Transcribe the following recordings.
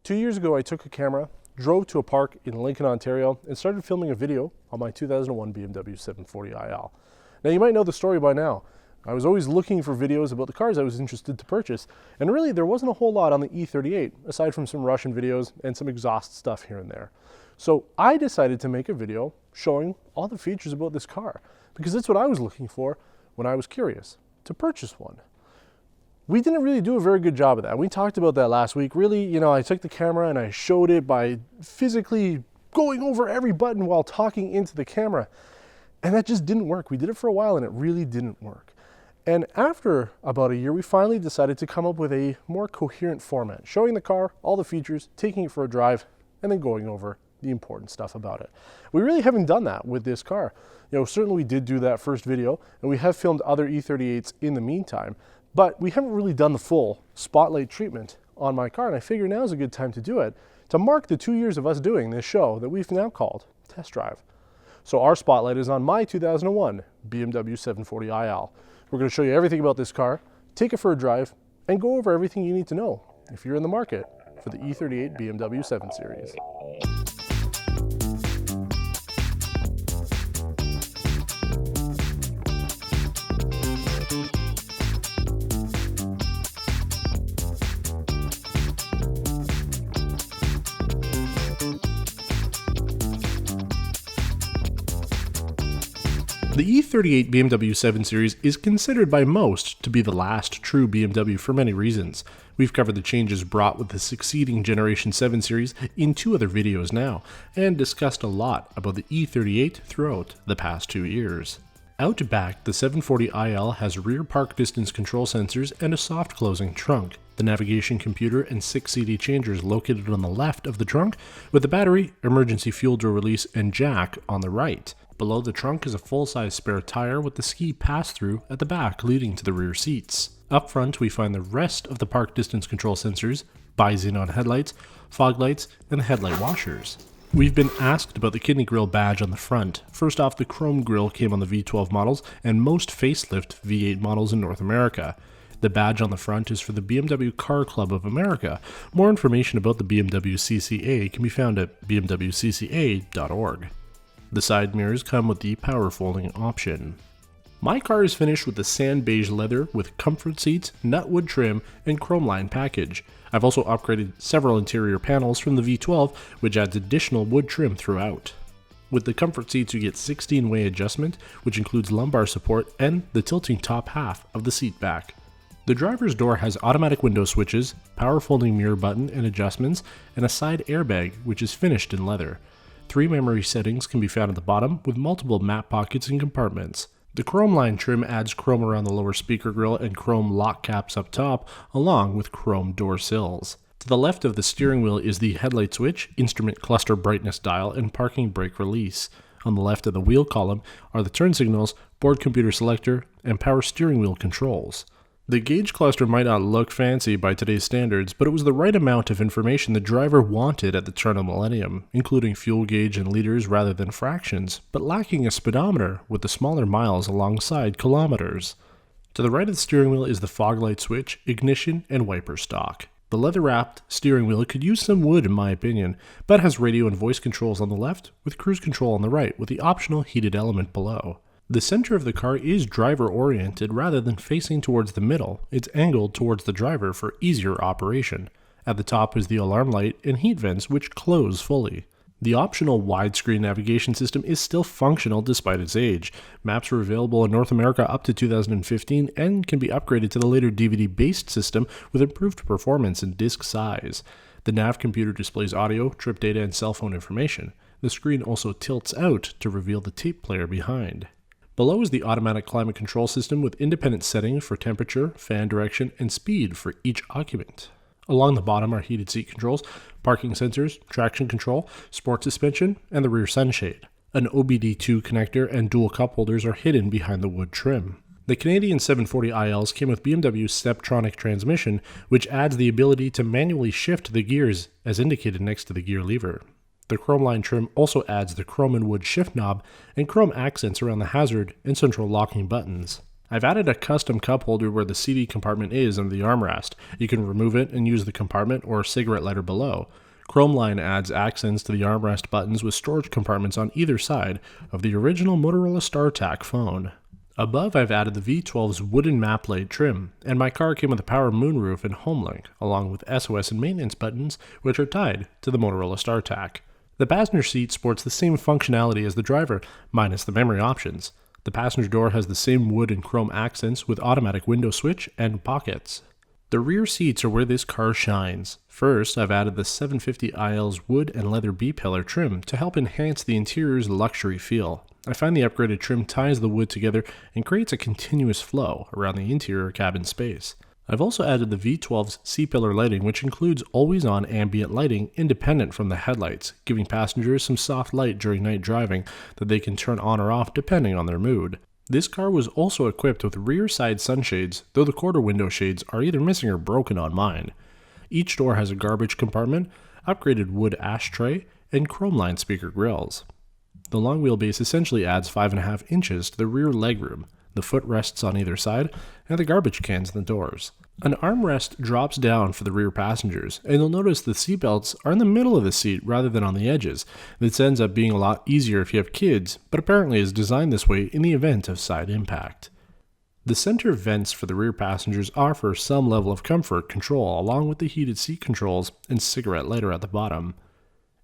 2 years ago, I took a camera, drove to a park in Lincoln, Ontario, and started filming a video on my 2001 BMW 740iL. Now, you might know the story by now. I was always looking for videos about the cars I was interested to purchase, and really there wasn't a whole lot on the E38, aside from some Russian videos and some exhaust stuff here and there. So I decided to make a video showing all the features about this car, because that's what I was looking for when I was curious to purchase one. We didn't really do a very good job of that. We talked about that last week. Really, I took the camera and I showed it by physically going over every button while talking into the camera. And that just didn't work. We did it for a while and it really didn't work. And after about a year, we finally decided to come up with a more coherent format, showing the car, all the features, taking it for a drive, and then going over the important stuff about it. We really haven't done that with this car. Certainly we did do that first video, and we have filmed other E38s in the meantime, but we haven't really done the full spotlight treatment on my car, and I figure now is a good time to do it, to mark the 2 years of us doing this show that we've now called Test Drive. So our spotlight is on my 2001 BMW 740iL. We're going to show you everything about this car, take it for a drive, and go over everything you need to know if you're in the market for the E38 BMW 7 Series. The E38 BMW 7 Series is considered by most to be the last true BMW for many reasons. We've covered the changes brought with the succeeding Generation 7 Series in 2 other videos now, and discussed a lot about the E38 throughout the past 2 years. Out back, the 740iL has rear park distance control sensors and a soft closing trunk. The navigation computer and 6 CD changers located on the left of the trunk, with the battery, emergency fuel door release, and jack on the right. Below the trunk is a full-size spare tire with the ski pass-through at the back leading to the rear seats. Up front we find the rest of the park distance control sensors, bi-xenon headlights, fog lights, and headlight washers. We've been asked about the kidney grille badge on the front. First off, the chrome grille came on the V12 models and most facelift V8 models in North America. The badge on the front is for the BMW Car Club of America. More information about the BMW CCA can be found at bmwcca.org. The side mirrors come with the power folding option. My car is finished with the sand beige leather with comfort seats, nut wood trim, and chrome line package. I've also upgraded several interior panels from the V12, which adds additional wood trim throughout. With the comfort seats you get 16-way adjustment, which includes lumbar support and the tilting top half of the seat back. The driver's door has automatic window switches, power folding mirror button and adjustments, and a side airbag which is finished in leather. 3 memory settings can be found at the bottom with multiple map pockets and compartments. The chrome line trim adds chrome around the lower speaker grille and chrome lock caps up top, along with chrome door sills. To the left of the steering wheel is the headlight switch, instrument cluster brightness dial, and parking brake release. On the left of the wheel column are the turn signals, board computer selector, and power steering wheel controls. The gauge cluster might not look fancy by today's standards, but it was the right amount of information the driver wanted at the turn of the millennium, including fuel gauge and liters rather than fractions, but lacking a speedometer with the smaller miles alongside kilometers. To the right of the steering wheel is the fog light switch, ignition, and wiper stock. The leather-wrapped steering wheel could use some wood in my opinion, but has radio and voice controls on the left, with cruise control on the right, with the optional heated element below. The center of the car is driver-oriented rather than facing towards the middle. It's angled towards the driver for easier operation. At the top is the alarm light and heat vents which close fully. The optional widescreen navigation system is still functional despite its age. Maps are available in North America up to 2015 and can be upgraded to the later DVD-based system with improved performance and disc size. The nav computer displays audio, trip data, and cell phone information. The screen also tilts out to reveal the tape player behind. Below is the automatic climate control system with independent settings for temperature, fan direction, and speed for each occupant. Along the bottom are heated seat controls, parking sensors, traction control, sport suspension, and the rear sunshade. An OBD2 connector and dual cup holders are hidden behind the wood trim. The Canadian 740iLs came with BMW's Steptronic transmission, which adds the ability to manually shift the gears as indicated next to the gear lever. The chrome line trim also adds the chrome and wood shift knob and chrome accents around the hazard and central locking buttons. I've added a custom cup holder where the CD compartment is under the armrest. You can remove it and use the compartment or cigarette lighter below. Chromeline adds accents to the armrest buttons with storage compartments on either side of the original Motorola StarTAC phone. Above, I've added the V12's wooden map light trim, and my car came with a power moonroof and HomeLink, along with SOS and maintenance buttons, which are tied to the Motorola StarTAC. The passenger seat sports the same functionality as the driver, minus the memory options. The passenger door has the same wood and chrome accents with automatic window switch and pockets. The rear seats are where this car shines. First, I've added the 740iL's wood and leather B-pillar trim to help enhance the interior's luxury feel. I find the upgraded trim ties the wood together and creates a continuous flow around the interior cabin space. I've also added the V12's C-pillar lighting, which includes always-on ambient lighting independent from the headlights, giving passengers some soft light during night driving that they can turn on or off depending on their mood. This car was also equipped with rear side sunshades, though the quarter window shades are either missing or broken on mine. Each door has a garbage compartment, upgraded wood ashtray, and chromeline speaker grills. The long wheelbase essentially adds 5.5 inches to the rear legroom. The footrests on either side, and the garbage cans in the doors. An armrest drops down for the rear passengers, and you'll notice the seatbelts are in the middle of the seat rather than on the edges. This ends up being a lot easier if you have kids, but apparently is designed this way in the event of side impact. The center vents for the rear passengers offer some level of comfort control along with the heated seat controls and cigarette lighter at the bottom.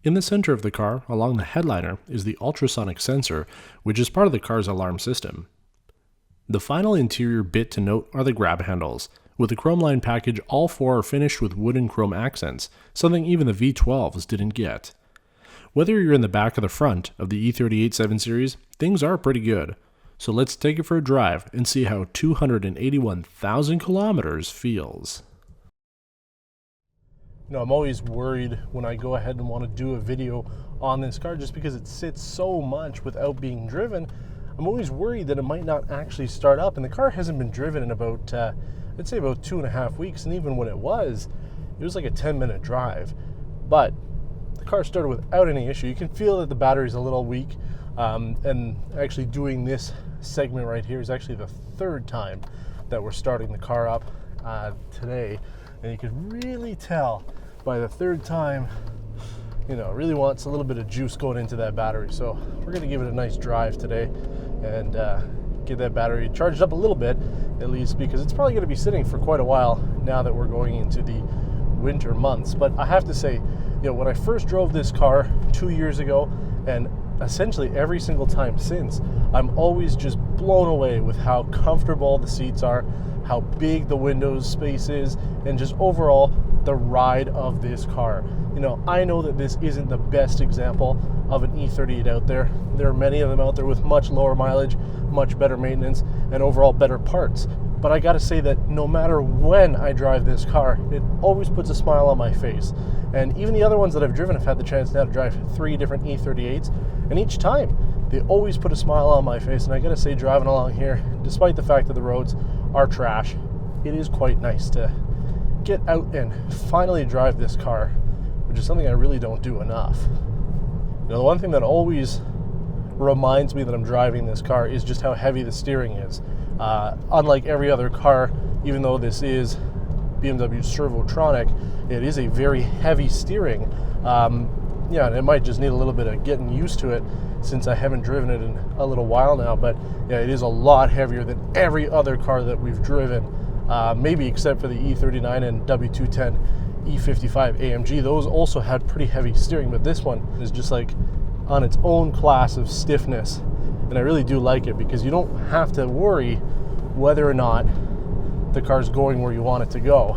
In the center of the car, along the headliner, is the ultrasonic sensor, which is part of the car's alarm system. The final interior bit to note are the grab handles. With the chromeline package, all four are finished with wood and chrome accents, something even the V12s didn't get. Whether you're in the back or the front of the E38 7 Series, things are pretty good. So let's take it for a drive and see how 281,000 kilometers feels. I'm always worried when I go ahead and want to do a video on this car just because it sits so much without being driven. I'm always worried that it might not actually start up, and the car hasn't been driven in about, I'd say about 2.5 weeks, and even when it was like a 10-minute drive. But the car started without any issue. You can feel that the battery's a little weak, and actually doing this segment right here is actually the third time that we're starting the car up today, and you can really tell by the third time, it really wants a little bit of juice going into that battery. So we're going to give it a nice drive today and get that battery charged up a little bit, at least, because it's probably going to be sitting for quite a while now that we're going into the winter months. But I have to say, when I first drove this car 2 years ago, and essentially every single time since, I'm always just blown away with how comfortable the seats are, how big the window space is, and just overall the ride of this car. I know that this isn't the best example of an E38 out there. There are many of them out there with much lower mileage, much better maintenance, and overall better parts. But I gotta say that no matter when I drive this car, it always puts a smile on my face. And even the other ones that I've driven, I've had the chance now to drive 3 different E38s, and each time they always put a smile on my face. And I gotta say, driving along here, despite the fact that the roads are trash, it is quite nice to get out and finally drive this car, which is something I really don't do enough. The one thing that always reminds me that I'm driving this car is just how heavy the steering is. Unlike every other car, even though this is BMW Steptronic, it is a very heavy steering. And it might just need a little bit of getting used to it since I haven't driven it in a little while now, but yeah, it is a lot heavier than every other car that we've driven, maybe except for the E39 and W210 E55 AMG. Those also had pretty heavy steering, but this one is just like on its own class of stiffness, and I really do like it because you don't have to worry whether or not the car's going where you want it to go,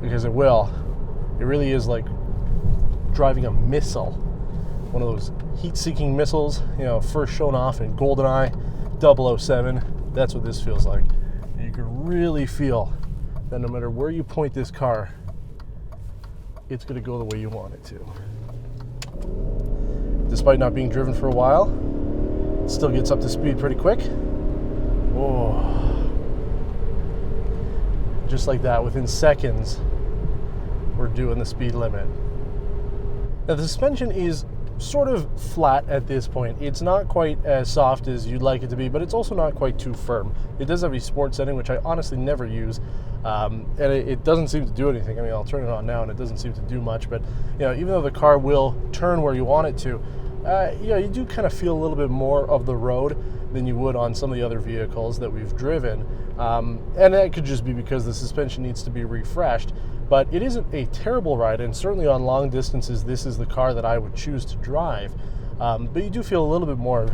because it will. It really is like driving a missile, one of those heat-seeking missiles, first shown off in GoldenEye 007. That's what this feels like. And you can really feel that no matter where you point this car, it's going to go the way you want it to. Despite not being driven for a while, it still gets up to speed pretty quick. Oh. Just like that, within seconds, we're doing the speed limit. Now, the suspension is sort of flat at this point. It's not quite as soft as you'd like it to be, but it's also not quite too firm. It does have a sport setting, which I honestly never use, and it doesn't seem to do anything. I mean, I'll turn it on now and it doesn't seem to do much, but you know, even though the car will turn where you want it to, you know, you do kind of feel a little bit more of the road than you would on some of the other vehicles that we've driven, and that could just be because the suspension needs to be refreshed. But it isn't a terrible ride, and certainly on long distances, this is the car that I would choose to drive. But you do feel a little bit more of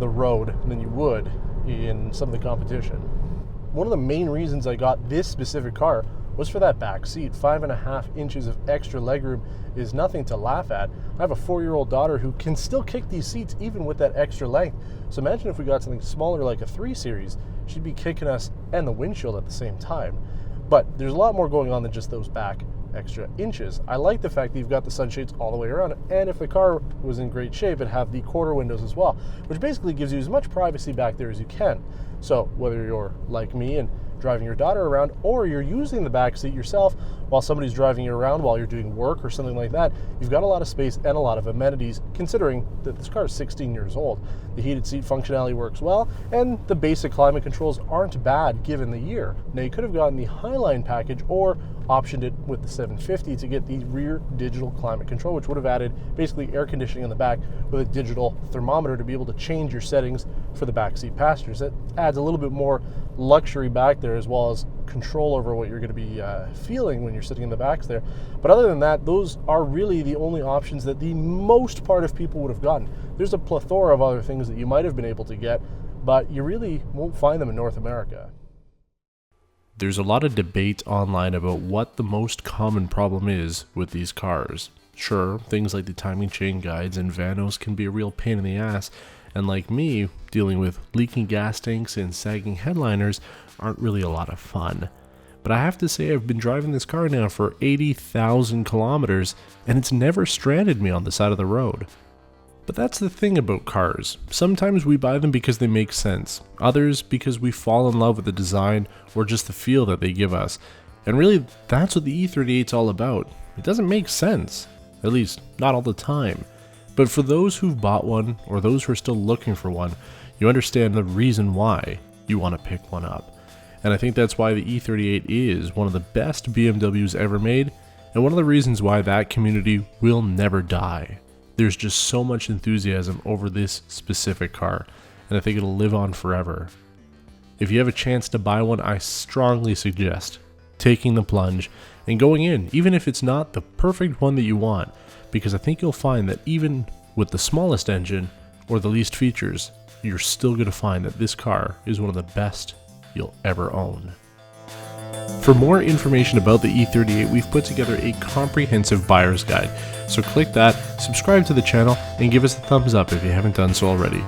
the road than you would in some of the competition. One of the main reasons I got this specific car was for that back seat. 5.5 inches of extra legroom is nothing to laugh at. I have a 4-year-old daughter who can still kick these seats even with that extra length. So imagine if we got something smaller like a 3 Series, she'd be kicking us and the windshield at the same time. But there's a lot more going on than just those back extra inches. I like the fact that you've got the sunshades all the way around, and if the car was in great shape, it'd have the quarter windows as well, which basically gives you as much privacy back there as you can. So whether you're like me and driving your daughter around, or you're using the back seat yourself while somebody's driving you around while you're doing work or something like that, you've got a lot of space and a lot of amenities, considering that this car is 16 years old. The heated seat functionality works well, and the basic climate controls aren't bad given the year. Now, you could have gotten the Highline package or optioned it with the 750 to get the rear digital climate control, which would have added basically air conditioning in the back with a digital thermometer to be able to change your settings for the backseat passengers. That adds a little bit more luxury back there, as well as control over what you're going to be feeling when you're sitting in the backs there. But other than that, those are really the only options that the most part of people would have gotten. There's a plethora of other things that you might have been able to get, but you really won't find them in North America. There's a lot of debate online about what the most common problem is with these cars. Sure, things like the timing chain guides and vanos can be a real pain in the ass, and like me, dealing with leaking gas tanks and sagging headliners aren't really a lot of fun. But I have to say, I've been driving this car now for 80,000 kilometers, and it's never stranded me on the side of the road. But that's the thing about cars. Sometimes we buy them because they make sense, others because we fall in love with the design or just the feel that they give us. And really, that's what the E38's all about. It doesn't make sense, at least not all the time. But for those who've bought one, or those who are still looking for one, you understand the reason why you want to pick one up. And I think that's why the E38 is one of the best BMWs ever made, and one of the reasons why that community will never die. There's just so much enthusiasm over this specific car, and I think it'll live on forever. If you have a chance to buy one, I strongly suggest taking the plunge and going in, even if it's not the perfect one that you want, because I think you'll find that even with the smallest engine or the least features, you're still going to find that this car is one of the best you'll ever own. For more information about the E38, we've put together a comprehensive buyer's guide. So click that, subscribe to the channel, and give us a thumbs up if you haven't done so already.